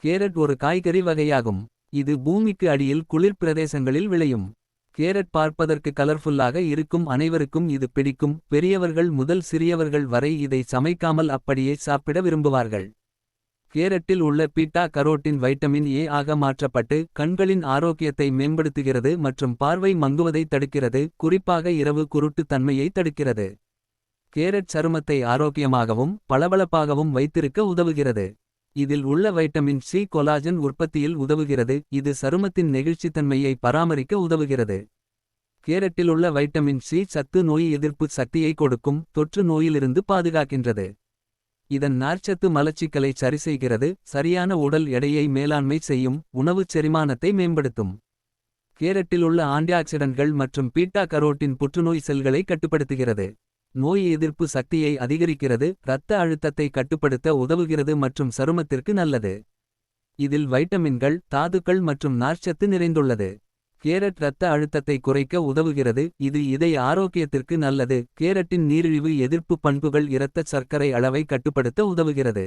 Carrot ஒரு காய்கறி வகையாகும். இது பூமிக்கு அடியில் குளிர் பிரதேசங்களில் விளையும். கேரட் பார்ப்பதற்கு கலர்ஃபுல்லாக இருக்கும். அனைவருக்கும் இது பிடிக்கும். பெரியவர்கள் முதல் சிறியவர்கள் வரை இதை சமைக்காமல் அப்படியே சாப்பிட விரும்புவார்கள். கேரட்டில் உள்ள பீட்டா கரோட்டின் வைட்டமின் ஏ ஆக மாற்றப்பட்டு கண்களின் ஆரோக்கியத்தை மேம்படுத்துகிறது மற்றும் பார்வை மங்குவதை தடுக்கிறது, குறிப்பாக இரவு குருட்டு தன்மையை தடுக்கிறது. கேரட் சருமத்தை ஆரோக்கியமாகவும் பளபளப்பாகவும் வைத்திருக்க உதவுகிறது. இதில் உள்ள வைட்டமின் சி கொலாஜன் உற்பத்தியில் உதவுகிறது, இது சருமத்தின் நெகிழ்ச்சித்தன்மையை பராமரிக்க உதவுகிறது. கேரட்டில் உள்ள வைட்டமின் சி சத்து நோய் எதிர்ப்பு சக்தியை கொடுக்கும், தொற்று நோயிலிருந்து பாதுகாக்கின்றது. இதன் நார்ச்சத்து மலச்சிக்கலை சரிசெய்கிறது, சரியான உடல் எடையை மேலாண்மை செய்யும், உணவுச் செரிமானத்தை மேம்படுத்தும். கேரட்டில் உள்ள ஆன்டிஆக்சிடன்ட்கள் மற்றும் பீட்டா கரோட்டின் புற்றுநோய் செல்களை கட்டுப்படுத்துகிறது. நோய் எதிர்ப்பு சக்தியை அதிகரிக்கிறது, இரத்த அழுத்தத்தை கட்டுப்படுத்த உதவுகிறது மற்றும் சருமத்திற்கு நல்லது. இதில் வைட்டமின்கள், தாதுக்கள் மற்றும் நார்ச்சத்து நிறைந்துள்ளது. கேரட் இரத்த அழுத்தத்தை குறைக்க உதவுகிறது, இது இதய ஆரோக்கியத்திற்கு நல்லது. கேரட்டின் நீரிழிவு எதிர்ப்பு பண்புகள் இரத்தச் சர்க்கரை அளவை கட்டுப்படுத்த உதவுகிறது.